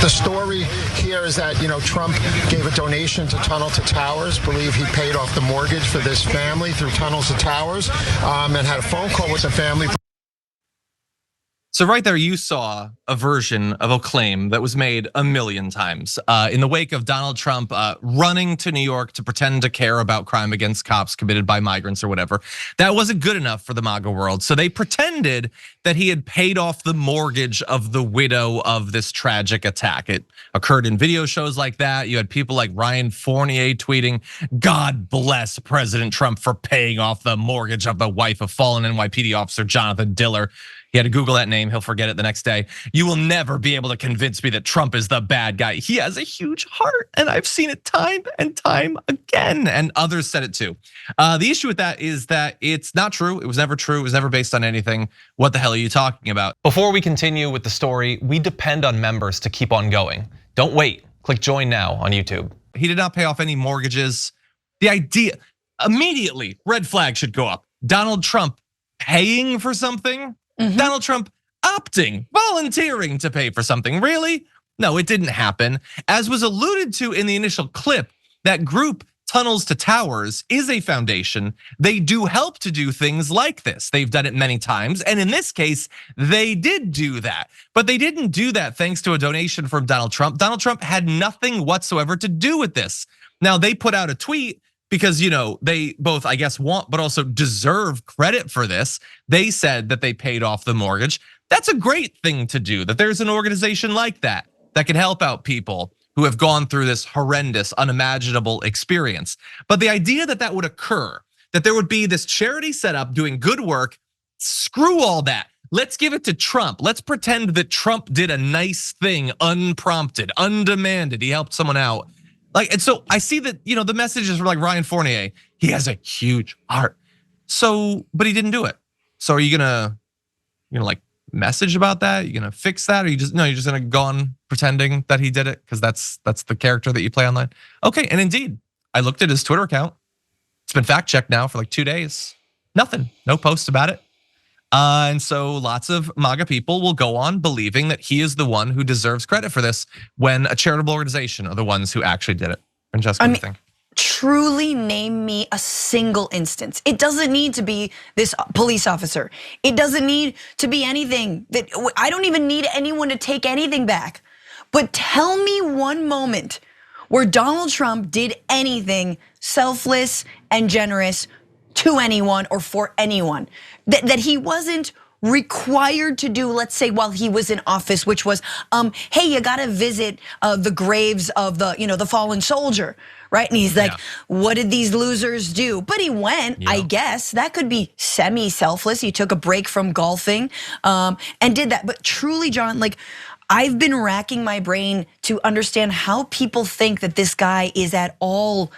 The story here is that, Trump gave a donation to Tunnel to Towers, believe he paid off the mortgage for this family through Tunnels to Towers, and had a phone call with the family. So right there, you saw a version of a claim that was made a million times in the wake of Donald Trump running to New York to pretend to care about crime against cops committed by migrants or whatever. That wasn't good enough for the MAGA world. So they pretended that he had paid off the mortgage of the widow of this tragic attack. It occurred in video shows like that. You had people like Ryan Fournier tweeting, "God bless President Trump for paying off the mortgage of the wife of fallen NYPD officer Jonathan Diller." He had to Google that name, he'll forget it the next day. "You will never be able to convince me that Trump is the bad guy. He has a huge heart, and I've seen it time and time again." And others said it too. The issue with that is that it's not true. It was never true. It was never based on anything. What the hell are you talking about? Before we continue with the story, we depend on members to keep on going. Don't wait. Click join now on YouTube. He did not pay off any mortgages. The idea, immediately, red flag should go up. Donald Trump paying for something? Donald Trump opting, volunteering to pay for something, really? No, it didn't happen. As was alluded to in the initial clip, that group, Tunnels to Towers, is a foundation. They do help to do things like this. They've done it many times, and in this case, they did do that. But they didn't do that thanks to a donation from Donald Trump. Donald Trump had nothing whatsoever to do with this. Now, they put out a tweet because they both, I guess, want but also deserve credit for this. They said that they paid off the mortgage. That's a great thing to do, that there's an organization like that can help out people who have gone through this horrendous, unimaginable experience. But the idea that that would occur, that there would be this charity set up doing good work, screw all that. Let's give it to Trump. Let's pretend that Trump did a nice thing, unprompted, undemanded. He helped someone out. And so I see that, the message is from like Ryan Fournier. He has a huge heart. So, but he didn't do it. So are you gonna like message about that? You're gonna fix that? Or you're just gonna go on pretending that he did it? Because that's the character that you play online. Okay, and indeed, I looked at his Twitter account. It's been fact checked now for like 2 days. Nothing, no posts about it. And so lots of MAGA people will go on believing that he is the one who deserves credit for this when a charitable organization are the ones who actually did it. Francesca, what do you think? Truly name me a single instance. It doesn't need to be this police officer. It doesn't need to be anything that, I don't even need anyone to take anything back. But tell me one moment where Donald Trump did anything selfless and generous to anyone or for anyone that he wasn't required to do, let's say while he was in office, which was, hey, you gotta visit the graves of the fallen soldier, right? And he's like, what did these losers do? But he went, I guess, that could be semi-selfless. He took a break from golfing and did that. But truly, John, I've been racking my brain to understand how people think that this guy is at all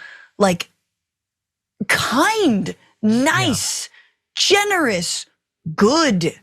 kind, nice, generous, good.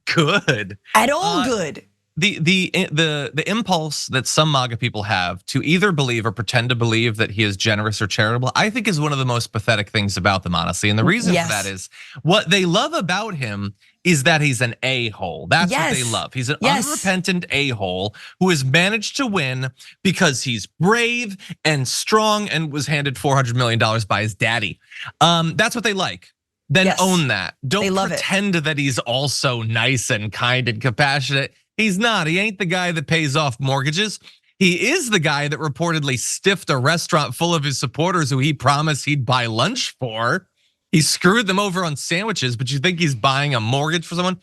Good. At all good. The impulse that some MAGA people have to either believe or pretend to believe that he is generous or charitable, I think is one of the most pathetic things about them, honestly. And the reason for that is what they love about him is that he's an a-hole. That's what they love. He's an unrepentant a-hole who has managed to win because he's brave and strong and was handed $400 million by his daddy. That's what they like. Then own that. Don't pretend that he's also nice and kind and compassionate. He's not. He ain't the guy that pays off mortgages. He is the guy that reportedly stiffed a restaurant full of his supporters who he promised he'd buy lunch for. He screwed them over on sandwiches, but you think he's buying a mortgage for someone?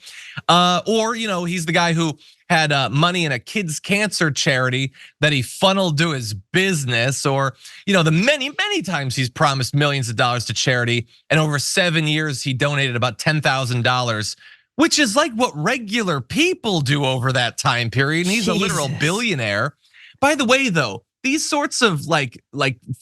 Or he's the guy who had money in a kids' cancer charity that he funneled to his business, or the many times he's promised millions of dollars to charity, and over 7 years he donated about $10,000, which is like what regular people do over that time period. And he's a literal billionaire. By the way, though, these sorts of like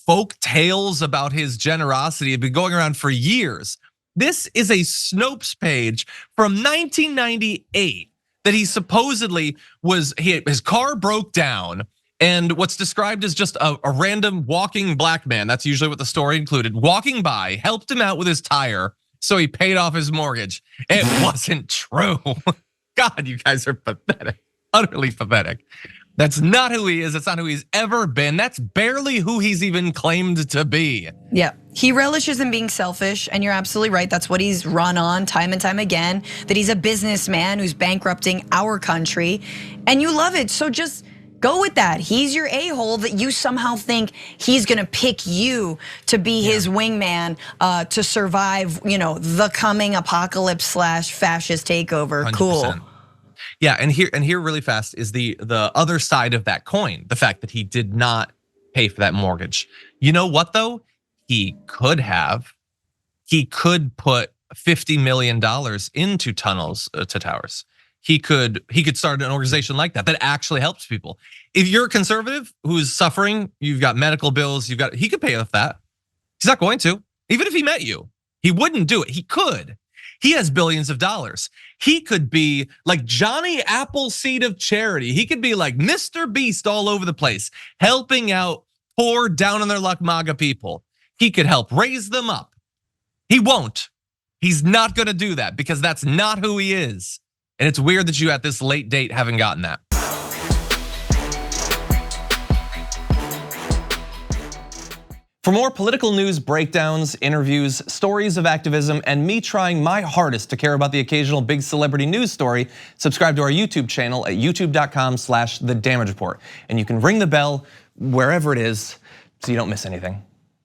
folk tales about his generosity have been going around for years. This is a Snopes page from 1998 that he supposedly his car broke down, and what's described as just a random walking black man, that's usually what the story included, walking by, helped him out with his tire, so he paid off his mortgage. It wasn't true. God, you guys are pathetic, utterly pathetic. That's not who he is. That's not who he's ever been. That's barely who he's even claimed to be. Yeah, he relishes in being selfish, and you're absolutely right. That's what he's run on time and time again, that he's a businessman who's bankrupting our country, and you love it. So just go with that. He's your a-hole that you somehow think he's gonna pick you to be his wingman to survive, the coming apocalypse / fascist takeover. 100%. Cool. Yeah, and here really fast is the other side of that coin, the fact that he did not pay for that mortgage. You know what though? He could have. He could put $50 million into tunnels to towers. He could start an organization like that actually helps people. If you're a conservative who's suffering, you've got medical bills, he could pay off that. He's not going to. Even if he met you, he wouldn't do it. He could. He has billions of dollars. He could be like Johnny Appleseed of charity. He could be like Mr. Beast all over the place, helping out poor, down on their luck MAGA people. He could help raise them up. He won't. He's not gonna do that because that's not who he is. And it's weird that you at this late date haven't gotten that. For more political news breakdowns, interviews, stories of activism, and me trying my hardest to care about the occasional big celebrity news story, subscribe to our YouTube channel at youtube.com/The Damage Report. And you can ring the bell wherever it is so you don't miss anything.